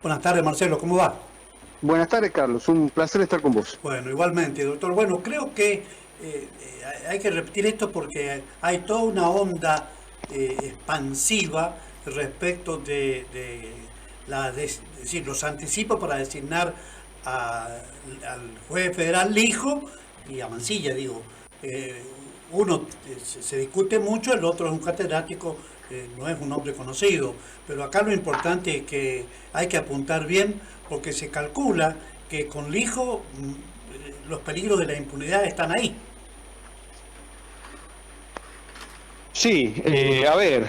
Buenas tardes, Marcelo, ¿cómo va? Buenas tardes, Carlos. Un placer estar con vos. Bueno, igualmente, doctor. Bueno, creo que hay que repetir esto porque hay toda una onda expansiva respecto es decir, los anticipos para designar al juez federal Lijo y a Mansilla, digo. Eh, Uno se discute mucho, el otro es un catedrático, no es un hombre conocido, pero acá lo importante es que hay que apuntar bien porque se calcula que con Lijo los peligros de la impunidad están ahí. Sí, a ver,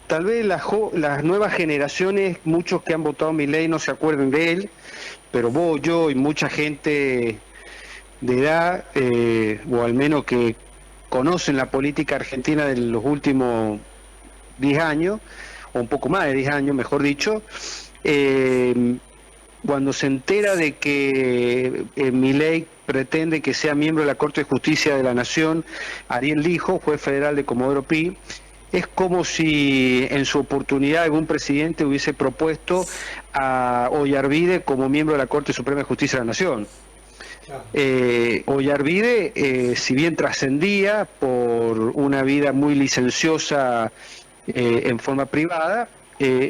tal vez las nuevas generaciones, muchos que han votado Milei no se acuerden de él, pero vos, yo y mucha gente de edad, o al menos que conocen la política argentina de los últimos 10 años, o un poco más de 10 años, mejor dicho, eh, cuando se entera de que Milei pretende que sea miembro de la Corte de Justicia de la Nación, Ariel Lijo, juez federal de Comodoro Pi, es como si en su oportunidad algún presidente hubiese propuesto a Ollarvide como miembro de la Corte Suprema de Justicia de la Nación. Claro. Ollarvide, si bien trascendía por una vida muy licenciosa en forma privada,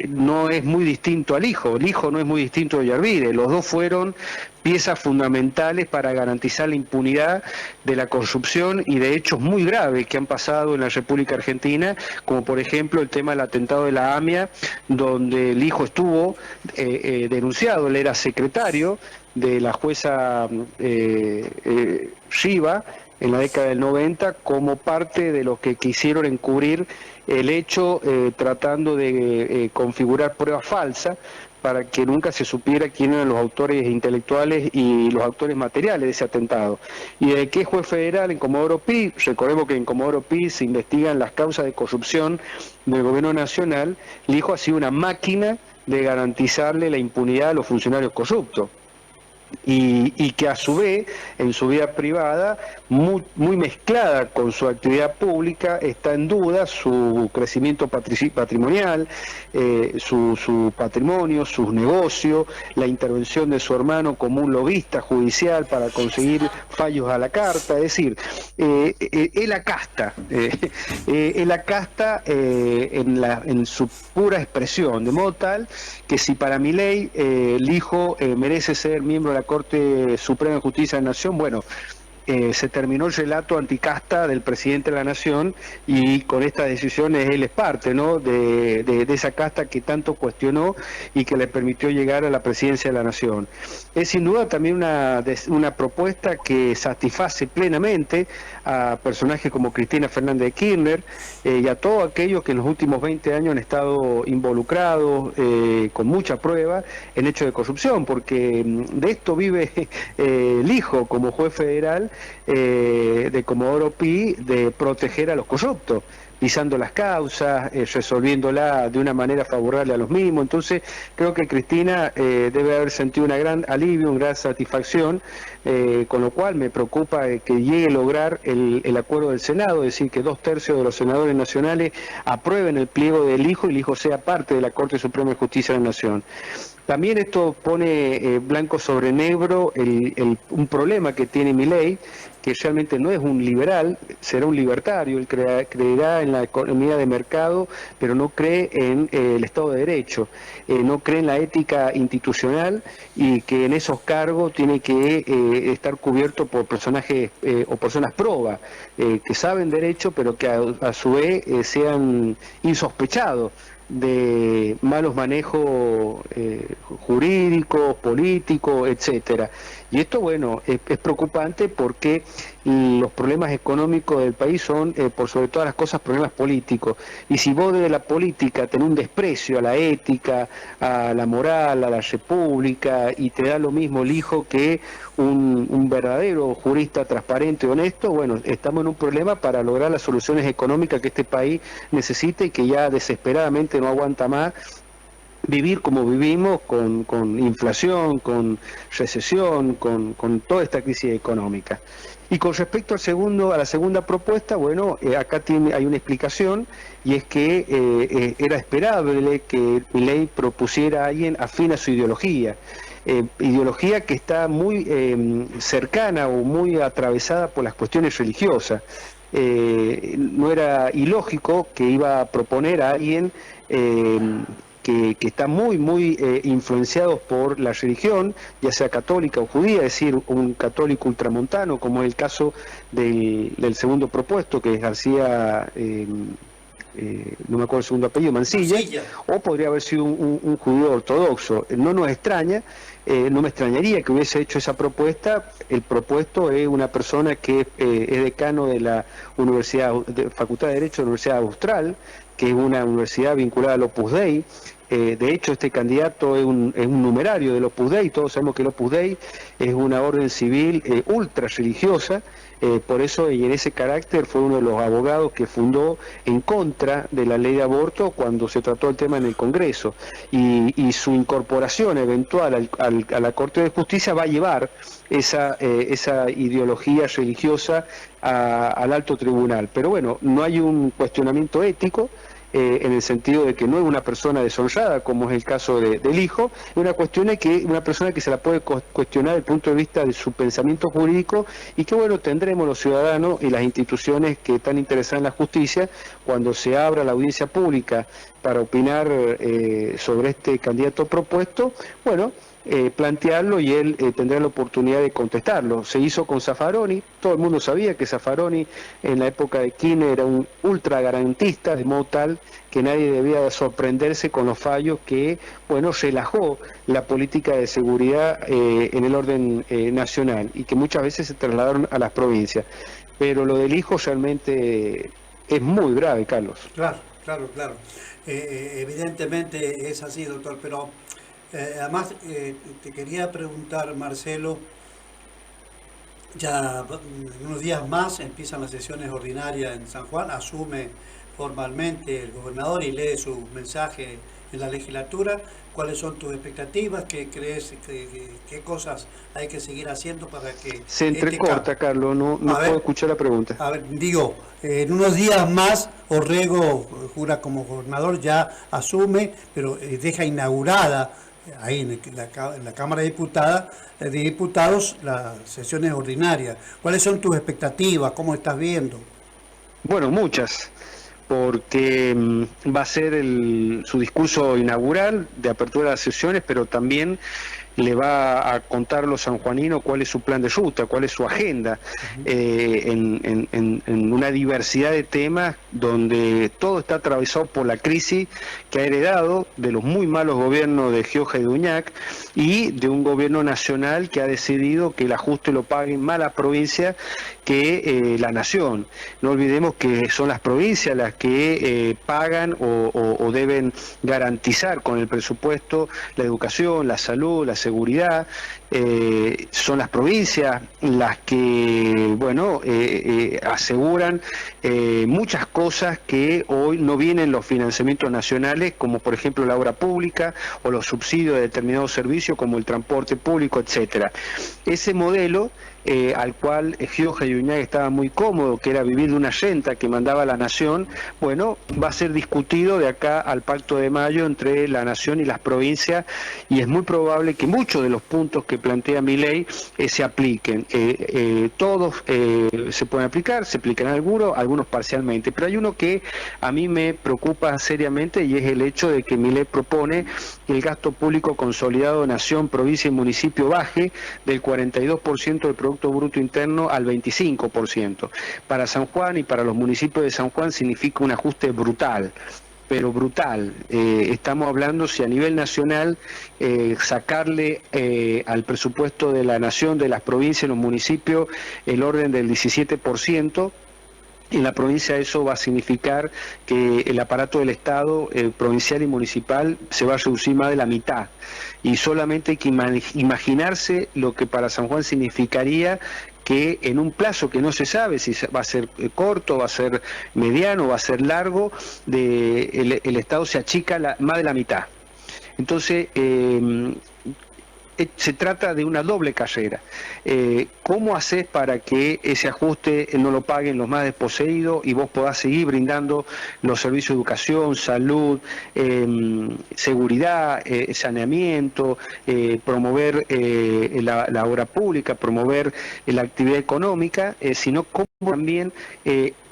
no es muy distinto al hijo. El hijo no es muy distinto a Ollarvide. Los dos fueron piezas fundamentales para garantizar la impunidad de la corrupción y de hechos muy graves que han pasado en la República Argentina, como por ejemplo el tema del atentado de la AMIA, donde el hijo estuvo denunciado. Él era secretario de la jueza Shiva en la década del 90 como parte de los que quisieron encubrir el hecho, tratando de configurar pruebas falsas para que nunca se supiera quién eran los autores intelectuales y los autores materiales de ese atentado. Y de qué juez federal en Comodoro Pi, recordemos que en Comodoro Pi se investigan las causas de corrupción del gobierno nacional, el hijo ha sido una máquina de garantizarle la impunidad a los funcionarios corruptos. Y que a su vez en su vida privada, muy mezclada con su actividad pública, está en duda su crecimiento patrimonial, su patrimonio, sus negocios, la intervención de su hermano como un lobista judicial para conseguir fallos a la carta. Es decir, es la casta, es la casta en su pura expresión, de modo tal que si para Milei el hijo merece ser miembro de la Corte Suprema de Justicia de la Nación, bueno, se terminó el relato anticasta del presidente de la Nación y con estas decisiones él es parte, ¿no?, de esa casta que tanto cuestionó y que le permitió llegar a la presidencia de la Nación. Es sin duda también una propuesta que satisface plenamente a personajes como Cristina Fernández de Kirchner y a todos aquellos que en los últimos 20 años han estado involucrados con mucha prueba en hechos de corrupción, porque de esto vive el hijo como juez federal de Comodoro Pi, de proteger a los corruptos, pisando las causas, resolviéndola de una manera favorable a los mismos. Entonces creo que Cristina debe haber sentido una gran alivio, una gran satisfacción, con lo cual me preocupa que llegue a lograr el acuerdo del Senado, es decir, que 2/3 de los senadores nacionales aprueben el pliego del hijo y el hijo sea parte de la Corte Suprema de Justicia de la Nación. También esto pone blanco sobre negro un problema que tiene Milei, que realmente no es un liberal, será un libertario. Él creerá en la economía de mercado, pero no cree en el Estado de Derecho, no cree en la ética institucional y que en esos cargos tiene que estar cubierto por personajes o personas probas, que saben derecho, pero que a su vez sean insospechados de malos manejos jurídicos, políticos, etcétera. Y esto, bueno, es preocupante porque los problemas económicos del país son, por sobre todas las cosas, problemas políticos. Y si vos desde la política tenés un desprecio a la ética, a la moral, a la república, y te da lo mismo el hijo que un verdadero jurista transparente y honesto, bueno, estamos en un problema para lograr las soluciones económicas que este país necesita y que ya desesperadamente no aguanta más vivir como vivimos, con inflación, con recesión, con toda esta crisis económica. Y con respecto a la segunda propuesta, bueno, acá hay una explicación, y es que era esperable que Milei propusiera a alguien afín a su ideología. Ideología que está muy cercana o muy atravesada por las cuestiones religiosas. No era ilógico que iba a proponer a alguien que está muy influenciado por la religión, ya sea católica o judía, es decir, un católico ultramontano, como es el caso del segundo propuesto, que es García, no me acuerdo el segundo apellido, Mansilla, o podría haber sido un judío ortodoxo. No nos extraña, no me extrañaría que hubiese hecho esa propuesta. El propuesto es una persona que es decano de la Facultad de Derecho de la Universidad Austral, que es una universidad vinculada al Opus Dei. De hecho, este candidato es un numerario del Opus Dei. Todos sabemos que el Opus Dei es una orden civil ultra religiosa. Por eso, y en ese carácter, fue uno de los abogados que fundó en contra de la ley de aborto cuando se trató el tema en el Congreso. Y su incorporación eventual a la Corte de Justicia va a llevar esa ideología religiosa al alto tribunal. Pero bueno, no hay un cuestionamiento ético, en el sentido de que no es una persona deshonrada, como es el caso del hijo, es una persona que se la puede cuestionar desde el punto de vista de su pensamiento jurídico, y que bueno, tendremos los ciudadanos y las instituciones que están interesadas en la justicia, cuando se abra la audiencia pública para opinar sobre este candidato propuesto, bueno, plantearlo, y él tendrá la oportunidad de contestarlo. Se hizo con Zaffaroni. Todo el mundo sabía que Zaffaroni en la época de Kirchner era un ultra garantista, de modo tal que nadie debía sorprenderse con los fallos que, bueno, relajó la política de seguridad en el orden nacional, y que muchas veces se trasladaron a las provincias. Pero lo del hijo realmente es muy grave, Carlos. Claro. Evidentemente es así, doctor, pero además te quería preguntar, Marcelo, ya en unos días más empiezan las sesiones ordinarias en San Juan, asume formalmente el gobernador y lee su mensaje en la legislatura. ¿Cuáles son tus expectativas? ¿Qué crees? ¿Qué cosas hay que seguir haciendo para que... Se entrecorta, Carlos, no puedo escuchar la pregunta. A ver, digo, en unos días más Orrego jura como gobernador, ya asume, pero deja inaugurada ahí en la Cámara de Diputados las sesiones ordinarias. ¿Cuáles son tus expectativas? ¿Cómo estás viendo? Bueno, muchas, porque va a ser su discurso inaugural de apertura de las sesiones, pero también le va a contar a los sanjuaninos cuál es su plan de ruta, cuál es su agenda, en una diversidad de temas donde todo está atravesado por la crisis que ha heredado de los muy malos gobiernos de Gioja y Duñac, y de un gobierno nacional que ha decidido que el ajuste lo paguen más la provincia que la nación. No olvidemos que son las provincias las que pagan o deben garantizar con el presupuesto la educación, la salud, la seguridad. Son las provincias las que, bueno, aseguran muchas cosas que hoy no vienen los financiamientos nacionales, como por ejemplo la obra pública o los subsidios de determinados servicios como el transporte público, etcétera. Ese modelo al cual Gioja y Duñac estaba muy cómodo, que era vivir de una renta que mandaba la nación, bueno, va a ser discutido de acá al Pacto de Mayo entre la nación y las provincias, y es muy probable que muchos de los puntos que plantea Milei se apliquen. Todos se pueden aplicar, se aplican algunos parcialmente, pero hay uno que a mí me preocupa seriamente, y es el hecho de que Milei propone que el gasto público consolidado de nación, provincia y municipio baje del 42% del Producto Bruto Interno al 25%. Para San Juan y para los municipios de San Juan significa un ajuste brutal, pero brutal. Estamos hablando, si a nivel nacional sacarle al presupuesto de la nación, de las provincias y los municipios, el orden del 17%, en la provincia eso va a significar que el aparato del Estado, provincial y municipal, se va a reducir más de la mitad. Y solamente hay que imaginarse lo que para San Juan significaría que en un plazo que no se sabe si va a ser corto, va a ser mediano, va a ser largo, el Estado se achica más de la mitad. Entonces, se trata de una doble carrera. ¿Cómo haces para que ese ajuste no lo paguen los más desposeídos y vos podás seguir brindando los servicios de educación, salud, seguridad, saneamiento, promover la obra pública, promover la actividad económica, sino cómo también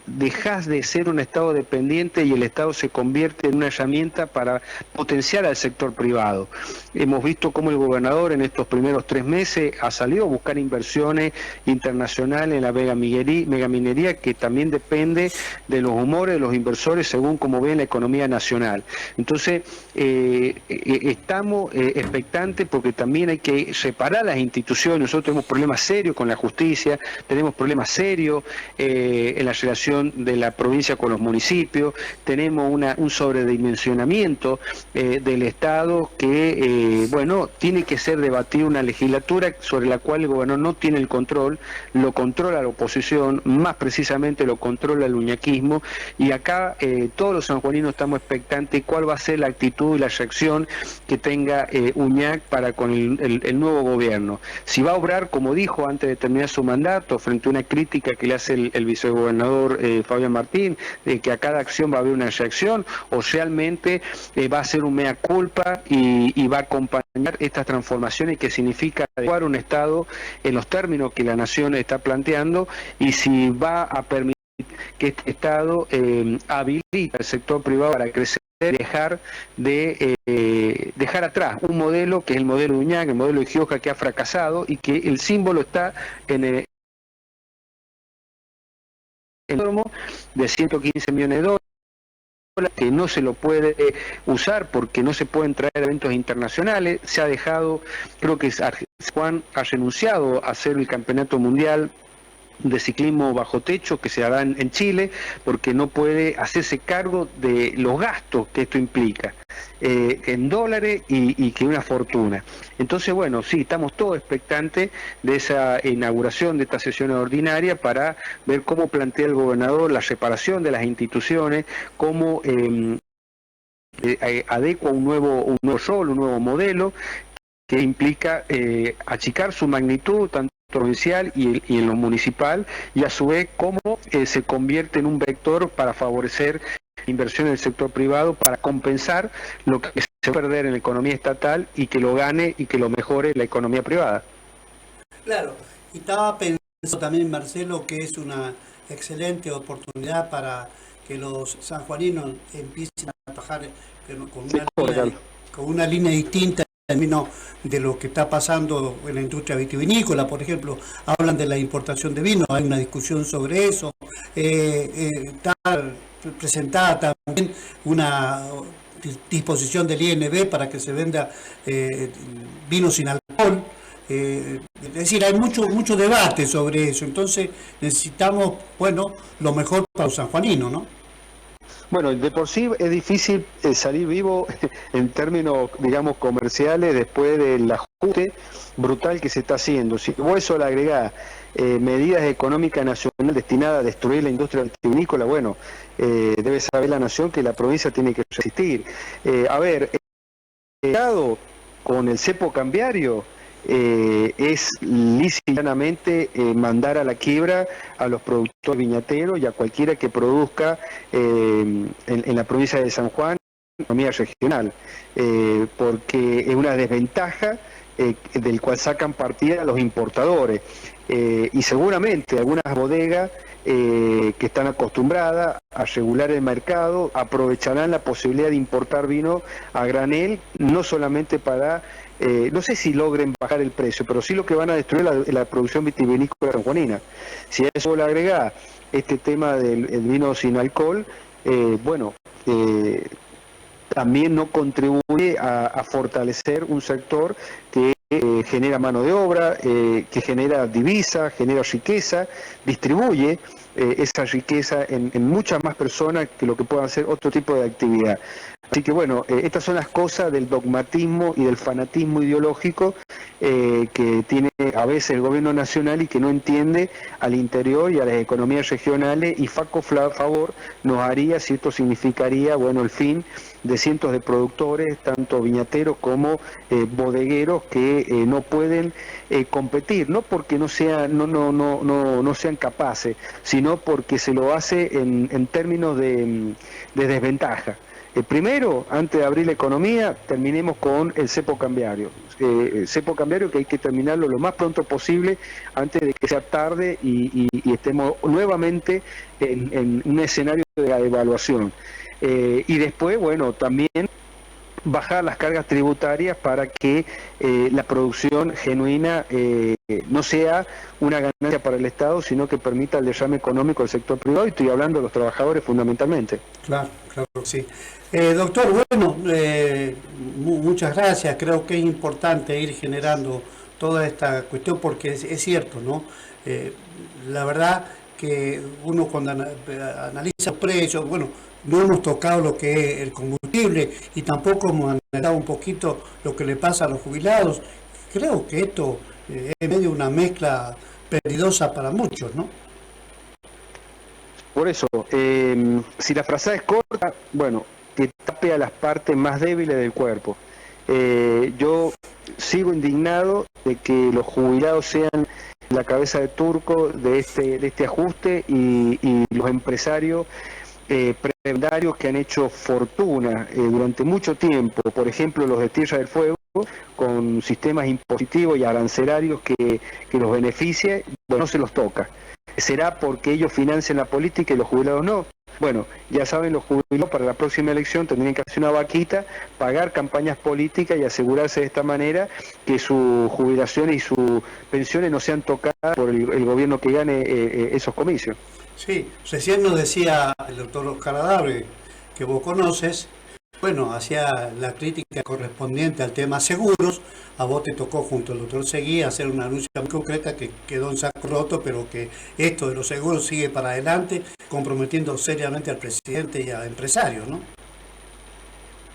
dejás de ser un Estado dependiente y el Estado se convierte en una herramienta para potenciar al sector privado? Hemos visto cómo el gobernador en estos primeros 3 meses ha salido a buscar inversiones internacionales en la megaminería, que también depende de los humores de los inversores según cómo ven la economía nacional. Entonces, estamos expectantes porque también hay que separar las instituciones. Nosotros tenemos problemas serios con la justicia, tenemos problemas serios en la relación de la provincia con los municipios, tenemos un sobredimensionamiento del Estado que, tiene que ser debatida una legislatura sobre la cual el gobernador no tiene el control, lo controla la oposición, más precisamente lo controla el uñaquismo, y acá todos los sanjuaninos estamos expectantes cuál va a ser la actitud y la reacción que tenga Uñac para con el nuevo gobierno. Si va a obrar, como dijo antes de terminar su mandato, frente a una crítica que le hace el vicegobernador Fabián Martín, de que a cada acción va a haber una reacción, o realmente va a ser un mea culpa y va a acompañar estas transformaciones que significa adecuar un Estado en los términos que la nación está planteando, y si va a permitir que este Estado habilite al sector privado para crecer, dejar atrás un modelo que es el modelo de Uñac, el modelo de Gioja, que ha fracasado y que el símbolo está en de 115 millones de dólares, que no se lo puede usar porque no se pueden traer eventos internacionales. Se ha dejado, creo que Juan ha renunciado a hacer el campeonato mundial de ciclismo bajo techo que se hará en Chile, porque no puede hacerse cargo de los gastos que esto implica en dólares y que una fortuna. Entonces, sí, estamos todos expectantes de esa inauguración de esta sesión ordinaria para ver cómo plantea el gobernador la separación de las instituciones, cómo adecua un nuevo rol, un nuevo modelo que implica achicar su magnitud tanto provincial y en lo municipal, y a su vez cómo se convierte en un vector para favorecer inversión en el sector privado, para compensar lo que se va a perder en la economía estatal y que lo gane y que lo mejore la economía privada. Claro, y estaba pensando también, Marcelo, que es una excelente oportunidad para que los sanjuaninos empiecen a trabajar con una línea distinta en términos de lo que está pasando en la industria vitivinícola. Por ejemplo, hablan de la importación de vino, hay una discusión sobre eso. Está presentada también una disposición del INB para que se venda vino sin alcohol. Es decir, hay mucho debate sobre eso. Entonces necesitamos, lo mejor para los sanjuaninos, ¿no? Bueno, de por sí es difícil salir vivo en términos, digamos, comerciales después del ajuste brutal que se está haciendo. Si vos eso le agregás medidas económicas nacionales destinadas a destruir la industria vitivinícola, debe saber la nación que la provincia tiene que resistir. El Estado con el cepo cambiario es lícitamente mandar a la quiebra a los productores viñateros y a cualquiera que produzca en la provincia de San Juan, economía regional, porque es una desventaja del cual sacan partida los importadores, y seguramente algunas bodegas que están acostumbradas a regular el mercado aprovecharán la posibilidad de importar vino a granel, no solamente para no sé si logren bajar el precio, pero sí lo que van a destruir la producción vitivinícola sanjuanina. Si a eso le agrega este tema del vino sin alcohol, también no contribuye a fortalecer un sector que genera mano de obra, que genera divisa, genera riqueza, distribuye esa riqueza en muchas más personas que lo que puedan hacer otro tipo de actividad. Así que estas son las cosas del dogmatismo y del fanatismo ideológico que tiene a veces el gobierno nacional y que no entiende al interior y a las economías regionales, y flaco favor nos haría si esto significaría, bueno, el fin de cientos de productores, tanto viñateros como bodegueros, que no pueden competir, no porque no sean capaces, sino porque se lo hace en términos de desventaja. Primero, antes de abrir la economía, terminemos con el cepo cambiario. Cepo cambiario que hay que terminarlo lo más pronto posible antes de que sea tarde y estemos nuevamente en un escenario de evaluación. Y después, bueno, también bajar las cargas tributarias para que la producción genuina no sea una ganancia para el Estado, sino que permita el derrame económico del sector privado, y estoy hablando de los trabajadores fundamentalmente. Claro, claro, sí. Doctor, bueno, muchas gracias. Creo que es importante ir generando toda esta cuestión porque es cierto, ¿no? La verdad que uno cuando analiza los precios, bueno, no hemos tocado lo que es el combustible y tampoco hemos analizado un poquito lo que le pasa a los jubilados. Creo que esto es medio una mezcla peligrosa para muchos, ¿no? Por eso, si la frazada es corta, bueno, que tape a las partes más débiles del cuerpo. Yo sigo indignado de que los jubilados sean la cabeza de turco de este ajuste, y los empresarios prebendarios que han hecho fortuna durante mucho tiempo, por ejemplo los de Tierra del Fuego, con sistemas impositivos y arancelarios que los beneficia, bueno, no se los toca. ¿Será porque ellos financian la política y los jubilados no? Bueno, ya saben, los jubilados para la próxima elección tendrían que hacer una vaquita, pagar campañas políticas y asegurarse de esta manera que sus jubilaciones y sus pensiones no sean tocadas por el gobierno que gane esos comicios. Sí, recién nos decía el doctor Oscar Adave, que vos conoces, bueno, hacía la crítica correspondiente al tema seguros. A vos te tocó junto al doctor Seguí hacer una anuncia muy concreta que quedó en saco roto, pero que esto de los seguros sigue para adelante, comprometiendo seriamente al presidente y a empresarios, ¿no?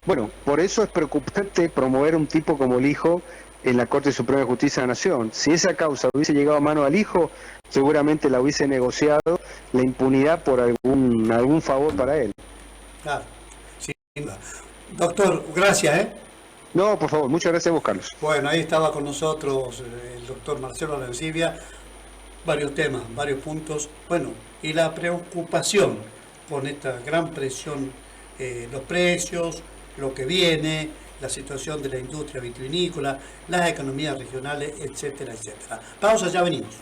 Bueno, por eso es preocupante promover un tipo como el hijo en la Corte Suprema de Justicia de la Nación. Si esa causa hubiese llegado a mano al hijo, seguramente la hubiese negociado la impunidad por algún favor para él. Claro, sí. Doctor, gracias, No, por favor, muchas gracias a vos, Carlos. Bueno, ahí estaba con nosotros el doctor Marcelo Arancibia, varios temas, varios puntos. Bueno, y la preocupación con esta gran presión, los precios, lo que viene, la situación de la industria vitivinícola, las economías regionales, etcétera, etcétera. Pausa, ya venimos.